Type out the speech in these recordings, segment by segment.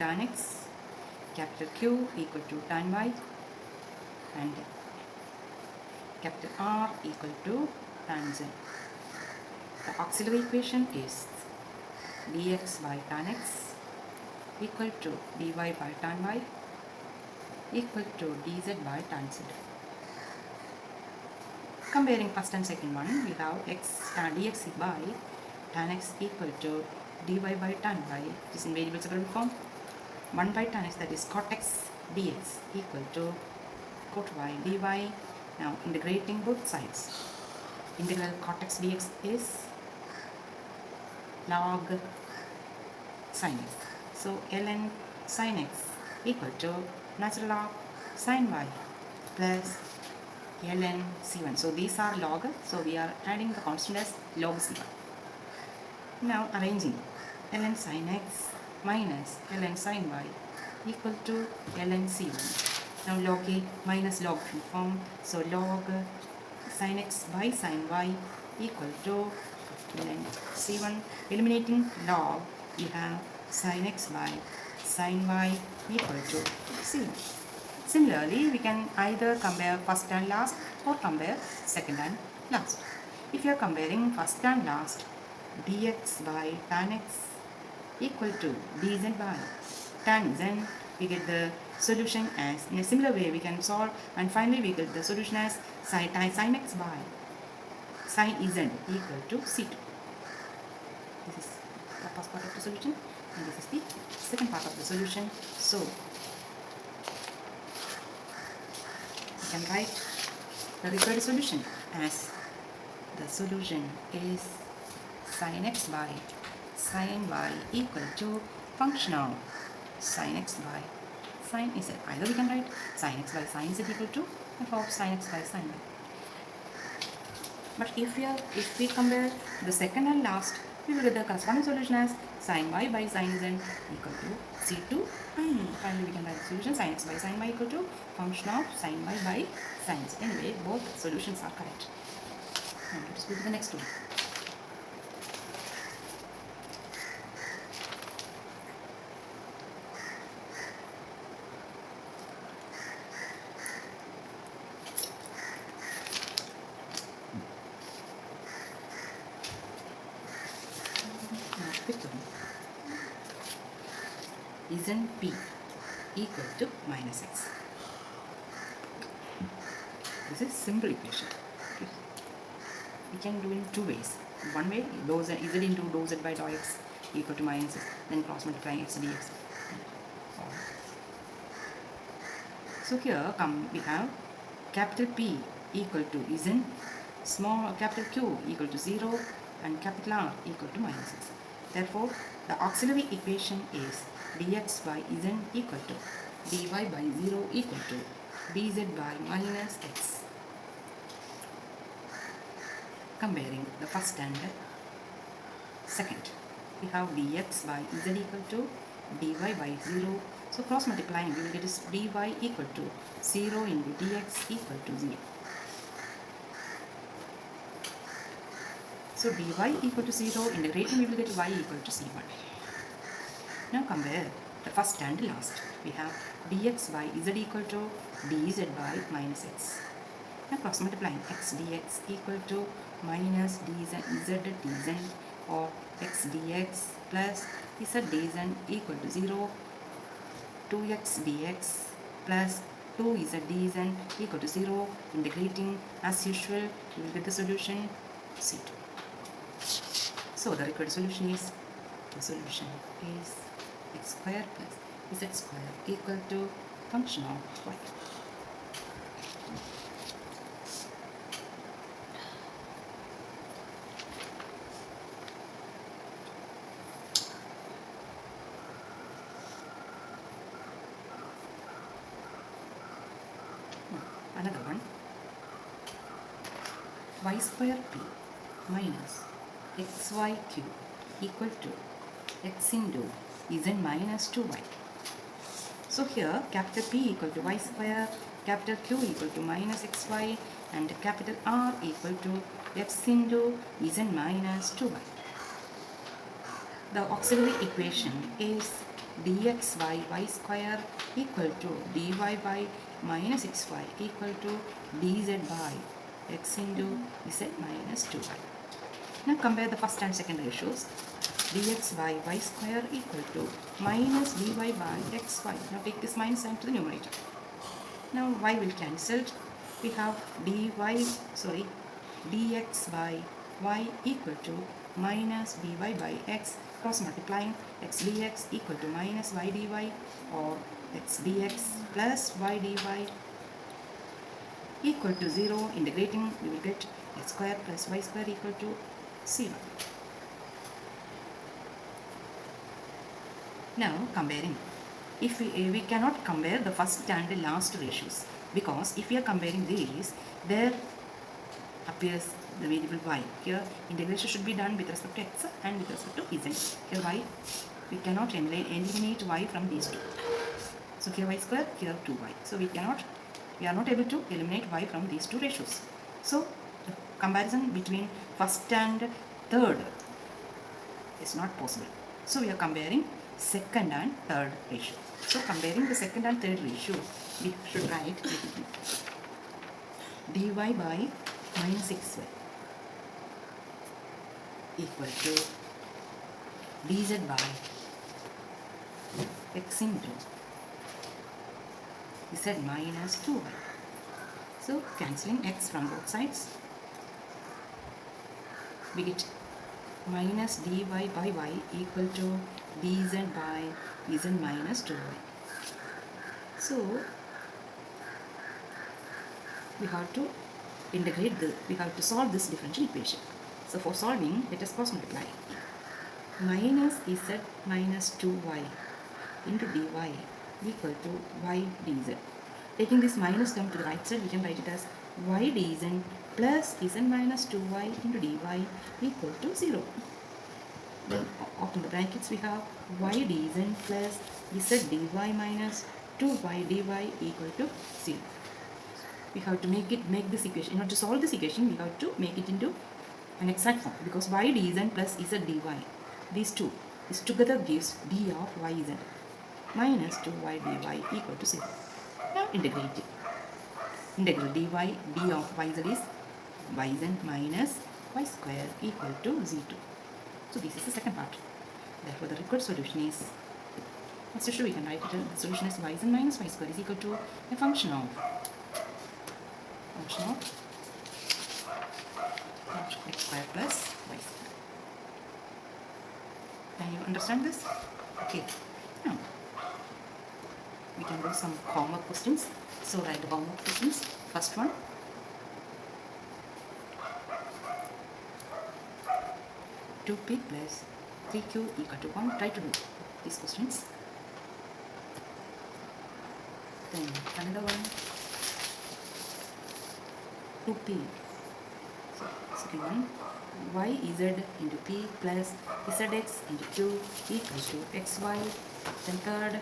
tan x, capital Q equal to tan y, and capital R equal to tan z. The auxiliary equation is dx by tan x equal to dy by tan y equal to dz by tan z. Comparing first and second one, we have x tan dx by tan x equal to dy by tan y, which is in variable separable form. 1 by tan x, that is cot x dx equal to cot y dy. Now integrating both sides. Integral cot x dx is log sin x. So ln sin x equal to natural log sin y plus ln c1. So these are log, so we are adding the constant as log c1. Now arranging ln sin x minus ln sin y equal to ln c1. Now log a minus log b form, so log sin x by sin y equal to ln c1. Eliminating log, we have sin x by sin y equal to c1. Similarly, we can either compare first and last or compare second and last. If you are comparing first and last, dx by tan x equal to dz by tan z, we get the solution as, in a similar way we can solve, and finally we get the solution as sin x by sin z equal to c2. This is the first part of the solution and this is the second part of the solution. So we can write the required solution as the solution is sin x by sin y equal to function of sin x by sin z. Either we can write sin x by sin z equal to f of sin x by sin y. But if we compare the second and last, we will get the corresponding solution as sin y by sin z equal to c2, and finally we can write the solution sin x by sin y equal to function of sin y by sin z. Anyway, both solutions are correct. Now let us go to the next one. Isn't p equal to minus x? This is simple equation. Okay. We can do in two ways. One way, dou z into dou z by dou x equal to minus x, then cross multiplying x dx. So here we have capital P equal to isn't, small capital Q equal to 0, and capital R equal to minus x. Therefore, the auxiliary equation is dx by isn't equal to dy by 0 equal to dz by minus x. Comparing the first and second, we have dx by z equal to dy by 0. So cross multiplying, we will get is dy equal to 0 into dx equal to 0. So dy equal to 0, integrating we will get y equal to c1. Now compare the first and last. We have dx by z equal to dz by minus x. Now cross multiplying x dx equal to minus dz or x dx plus z dz equal to 0, 2x dx plus 2z dz equal to 0. Integrating as usual, we will get the solution c2. So the required solution is, x square plus z square equal to function of y. Another one, y square p minus xy cube equal to x into z minus 2y. So here capital P equal to y square, capital Q equal to minus xy, and capital R equal to x into z minus 2y. The auxiliary equation is dx by y square equal to dy by minus xy equal to dz by x into z minus 2y. Now compare the first and second ratios. Dx by y square equal to minus dy by xy. Now take this minus sign to the numerator. Now y will cancel. We have dx by y equal to minus dy by x, cross multiplying x dx equal to minus y dy, or x dx plus y dy equal to 0. Integrating, we will get x square plus y square equal to 0. Now comparing. If we cannot compare the first and the last ratios, because if we are comparing these, there appears the variable y. Here integration should be done with respect to x and with respect to z. Here y, we cannot eliminate y from these two. So here y square, here 2y. So we are not able to eliminate y from these two ratios. So the comparison between first and third is not possible. So we are comparing second and third ratio. So comparing the second and third ratio, we should write dy by minus xy equal to dz by x into z minus 2y. So cancelling x from both sides, we get minus dy by y equal to dz by z minus 2y. So we have to we have to solve this differential equation. So for solving, let us cross multiply. Minus z minus 2y into dy equal to y dz. Taking this minus term to the right side, we can write it as y dz plus z minus 2y into dy equal to 0. Then open the brackets, we have y dz plus z dy minus 2y dy equal to 0. We have to make this equation. In order to solve this equation, we have to make it into an exact form, because y dz plus z dy, these two, this together gives d of yz minus 2y dy equal to 0. Now integrate it. Integral dy d of yz is yz minus y square equal to z2. So this is the second part. Therefore the required solution is, as usual we can write it, the solution is yz minus y square is equal to a function of x square plus y square. Can you understand this? Okay. Now we can do some homework questions. So write the homework questions. First one. P plus 3q equal to 1. Try to do these questions. Then another one. 2p. So second one. yz into p plus zx into q equal to xy. Then third.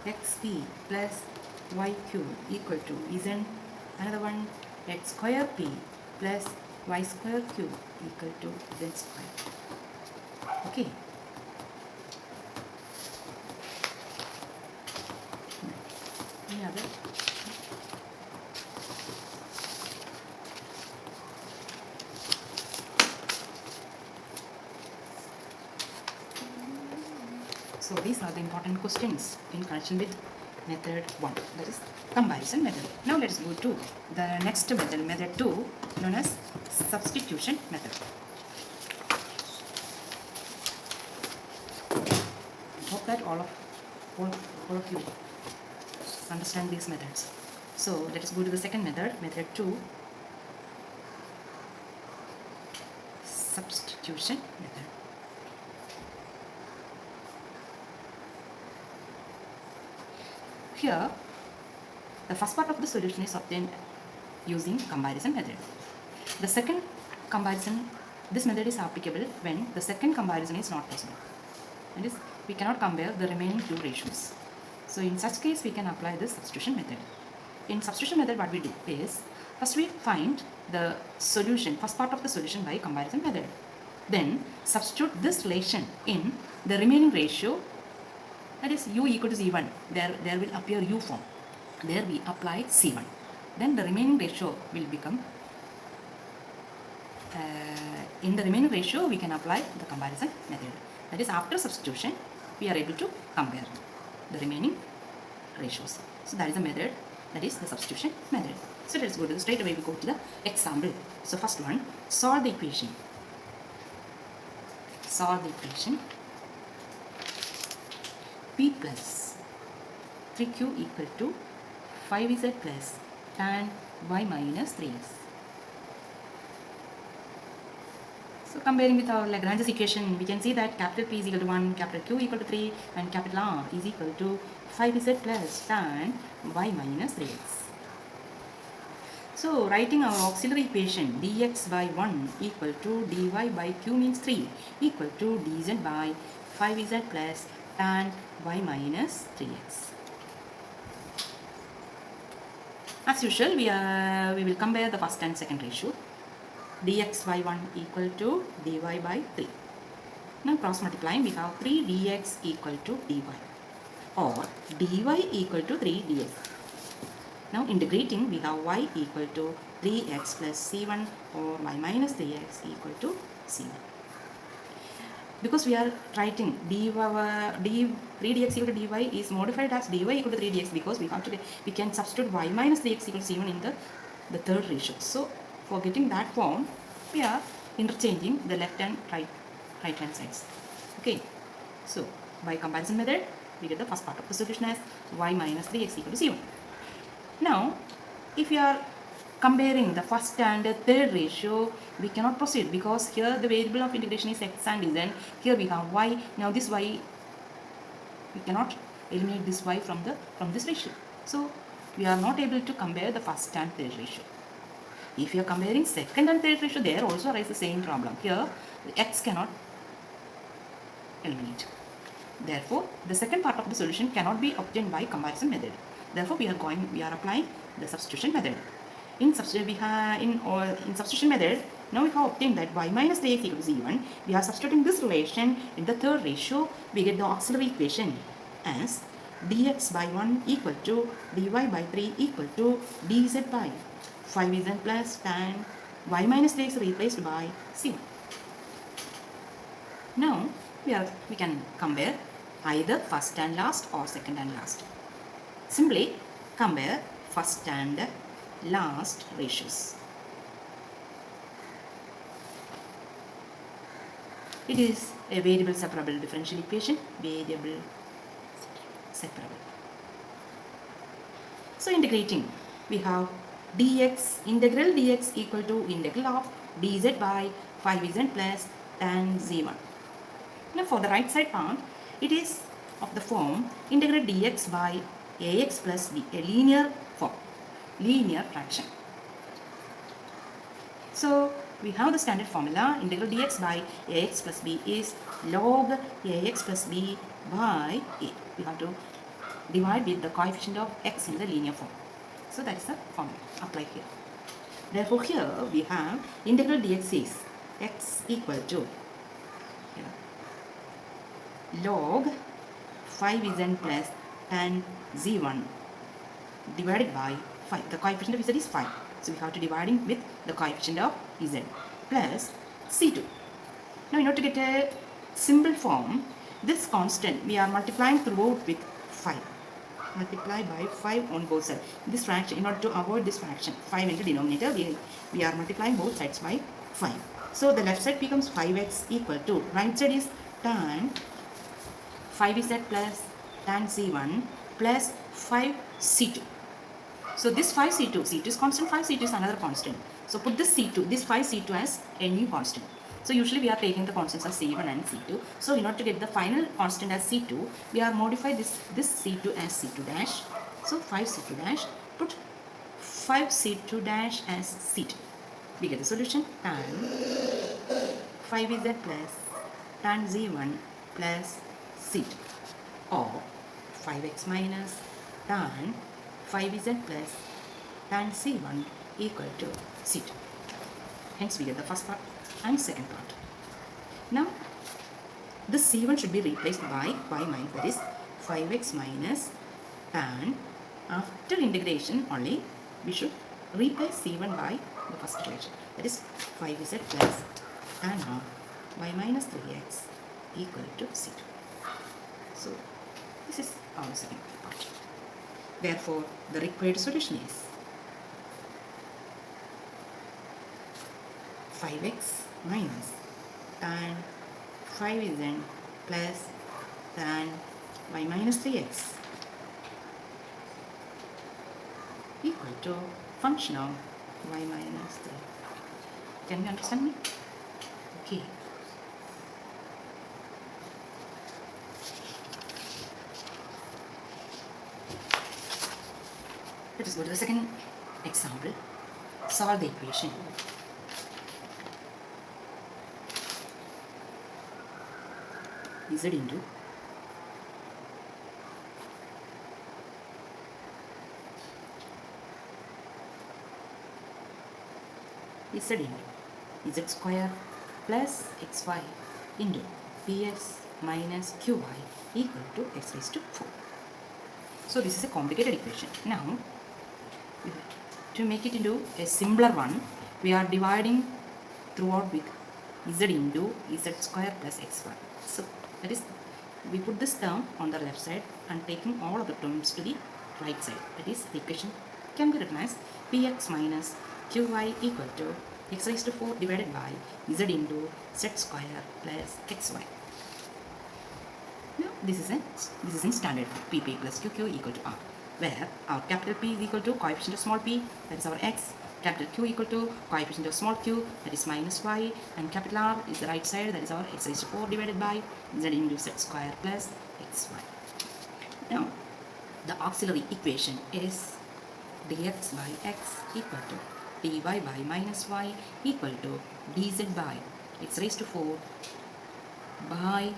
xp plus yq equal to z. Another one. x square p plus y square q equal to z square. Okay. Any other? So these are the important questions in connection with method 1, that is comparison method. Now let us go to the next method, method 2, known as substitution method. I hope that all of you understand these methods. So let us go to the second method, method 2, substitution method. Here, the first part of the solution is obtained using comparison method. The second comparison, this method is applicable when the second comparison is not possible. That is, we cannot compare the remaining two ratios. So in such case, we can apply this substitution method. In substitution method, what we do is, first we find the solution, first part of the solution by comparison method. Then substitute this relation in the remaining ratio that is u equal to c1, there will appear u form. There we apply c1. Then the remaining ratio will become, in the remaining ratio we can apply the comparison method. That is, after substitution we are able to compare the remaining ratios. So that is the method, that is the substitution method. So let's go to straight away we go to the example. So first one, solve the equation. Solve the equation p plus 3q equal to 5z plus tan y minus 3x. So comparing with our Lagrange's equation, we can see that capital P is equal to 1, capital Q equal to 3, and capital R is equal to 5z plus tan y minus 3x. So writing our auxiliary equation, dx by 1 equal to dy by q means 3 equal to dz by 5z plus tan y minus 3x. As usual, we will compare the first and second ratio. Dx by 1 equal to dy by 3. Now cross multiplying, we have 3 dx equal to dy, or dy equal to 3 dx. Now integrating, we have y equal to 3x plus c1 or y minus 3x equal to c1. Because we are writing 3 dx equal to dy is modified as dy equal to 3 dx, because we can substitute y minus 3x equal to c1 in the third ratio. So for getting that form, we are interchanging the left and right hand sides. Okay. So by comparison method, we get the first part of the solution as y minus 3x equal to c1. Now, if we are comparing the first and the third ratio, we cannot proceed because here the variable of integration is x and z. Here we have y. Now this y, we cannot eliminate this y from this ratio. So we are not able to compare the first and third ratio. If you are comparing second and third ratio, there also arises the same problem. Here the x cannot eliminate. Therefore, the second part of the solution cannot be obtained by comparison method. Therefore, we are applying the substitution method. In substitution method, now we have obtained that y minus 3x equal to c1. We are substituting this relation in the third ratio. We get the auxiliary equation as dx by 1 equal to dy by 3 equal to dz by 5z plus tan y minus 3x replaced by c1. Now we can compare either first and last or second and last. Simply compare first and last ratios. It is a variable separable differential equation. Variable separable. So integrating, we have integral dx equal to integral of dz by 5z plus tan z1. Now for the right side part, it is of the form integral dx by ax plus b, a linear form, linear fraction. So we have the standard formula, integral dx by ax plus b is log ax plus b by a. We have to divide with the coefficient of x in the linear form. So that is the formula applied here. Therefore here we have integral dx is x equal to log 5z plus tan z1 divided by 5. The coefficient of z is 5. So we have to dividing with the coefficient of z plus c2. Now in order to get a simple form, this constant we are multiplying throughout with 5. Multiply by 5 on both sides. This fraction, in order to avoid this fraction, 5 into denominator, we are multiplying both sides by 5. So the left side becomes 5x equal to, right side is tan 5z plus tan c1 plus 5c2. So this 5c2, c2 is constant, 5c2 is another constant. So put this c2, this 5c2 as a new constant. So usually we are taking the constants as c1 and c2. So in order to get the final constant as c2, we are modify this c2 as c2 dash. So 5c2 dash, put 5c2 dash as c2. We get the solution tan 5z plus tan z1 plus c2, or 5x minus tan 5z plus tan c1 equal to c2. Hence we get the first part and second part. Now this c1 should be replaced by y minus, that is 5x minus tan. After integration only we should replace c1 by the first equation, that is 5z plus tan of y minus 3x equal to c2. So this is our second part. Therefore the required solution is 5x minus tan 5z plus tan y minus 3x equal to function of y minus 3. Can you understand me? Okay. Let us go to the second example. Solve the equation. Z into Z into Z square plus xy into px minus qy equal to x raised to 4. So this is a complicated equation. Now to make it into a simpler one, we are dividing throughout with z into z square plus xy. So that is, we put this term on the left side and taking all of the terms to the right side. That is, the equation can be written as px minus qy equal to x raised to 4 divided by z into z square plus xy. Now this is in standard form, pp plus qq equal to r, where our capital P is equal to coefficient of small p, that is our x, capital Q equal to coefficient of small q, that is minus y, and capital R is the right side, that is our x raised to 4 divided by z into z square plus xy. Now the auxiliary equation is dx by x equal to dy by minus y equal to dz by x raised to 4 by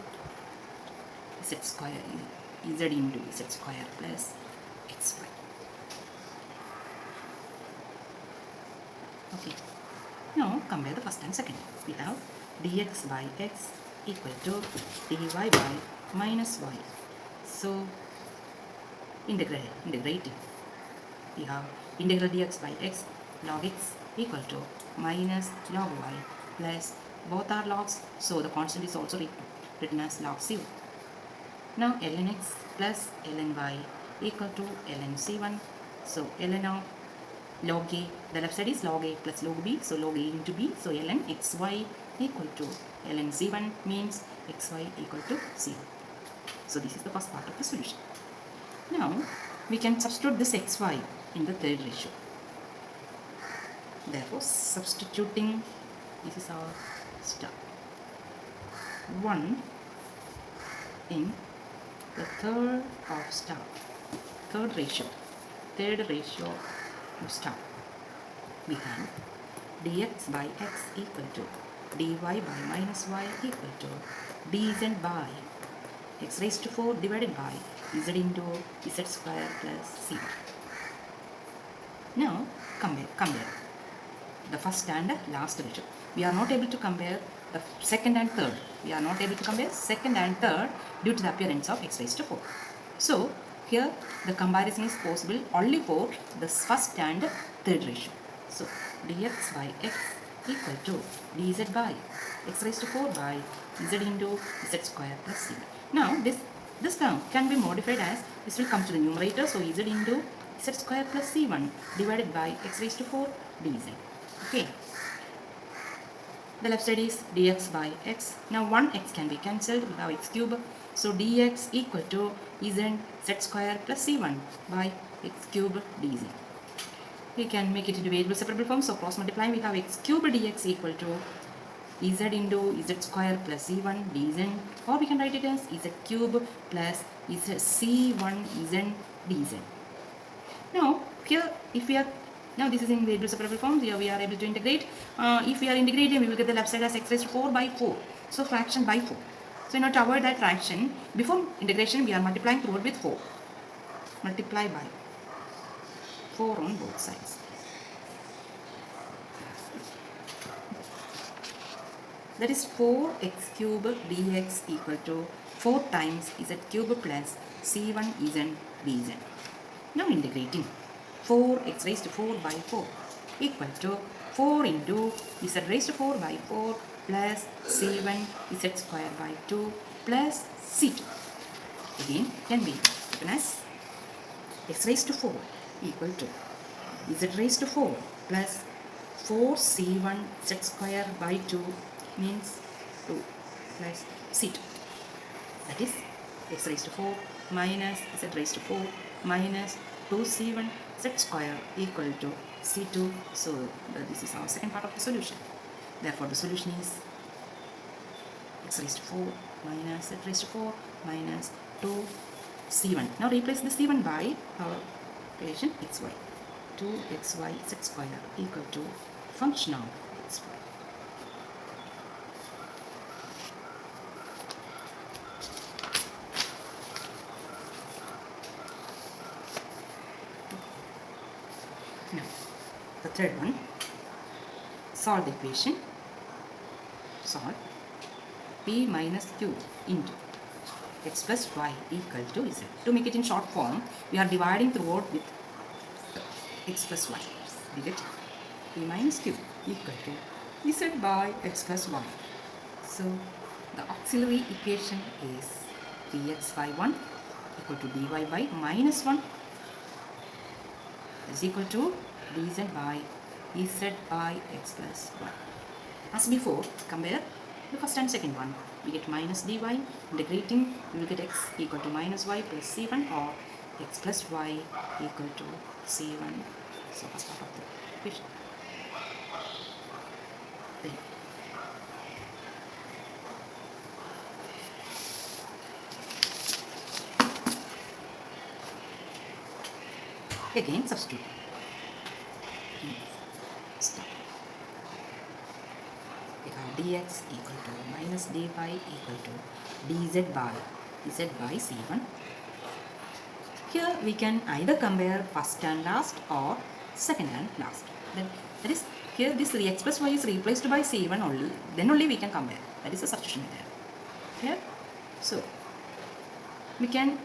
z square, z into z square plus xy. Okay. Now compare the first and second. We have dx by x equal to dy by minus y. So integrating. We have integral dx by x log x equal to minus log y plus both are logs, so the constant is also written as log c1. Now ln x plus ln y equal to ln c1. So ln of log a, the left side is log a plus log b, so log a into b, so ln xy equal to ln c1 means xy equal to c1. So this is the first part of the solution. Now we can substitute this xy in the third ratio. Therefore substituting, this is our step 1 in the third ratio of step, we have dx by x equal to dy by minus y equal to dz by x raised to 4 divided by z into z square plus c. Now compare the first and the last ratio. We are not able to compare the second and third. Due to the appearance of x raised to 4. So here the comparison is possible only for the first and third ratio. So dx by x equal to dz by x raised to 4 by z into z square plus c. Now this term can be modified as, this will come to the numerator, so z into z square plus c1 divided by x raised to 4 dz. Okay. The left side is dx by x. Now one x can be cancelled, we have x cube. So dx equal to z square plus c1 by x cube dz. We can make it into variable separable form. So cross multiplying, we have x cube dx equal to z into z square plus c1 dz, or we can write it as z cube plus c1 z dz. Now here, if we are, now this is in variable separable form, here we are able to integrate. If we are integrating, we will get the left side as x raised to 4 by 4. So fraction by 4. So in order to avoid that fraction, before integration we are multiplying throughout with 4. Multiply by 4 on both sides. That is 4x cube dx equal to 4 times z cube plus C1 isn't Dz. Now integrating 4x raised to 4 by 4 equal to 4 into z raised to 4 by 4 plus C1 z square by 2 plus C2. Again can be written as x raised to 4 equal to z raised to 4 plus 4c1 z square by 2 means 2 plus c2. That is x raised to 4 minus z raised to 4 minus 2c1 z square equal to c2. So this is our second part of the solution. Therefore the solution is x raised to 4 minus z raised to 4 minus 2c1. Now replace the c1 by our relation xy. 2xy z square equal to function of xy. Now the third one, solve the equation. Solve p minus q into x plus y equal to z. To make it in short form, we are dividing throughout with x plus y. We get p minus q equal to z by x plus y. So the auxiliary equation is dx by 1 equal to dy by minus 1 is equal to dz by z by x plus y. As before, compare the first and second one. We get minus dy, integrating we will get x equal to minus y plus c1 or x plus y equal to c1. So first part of the equation. Then again substitute. Stop. We have dx equal to minus dy equal to dz by c1. Here we can either compare first and last or second and last. That is, here this x plus y is replaced by c1 only. Then only we can compare. That is a substitution method. Here, so we can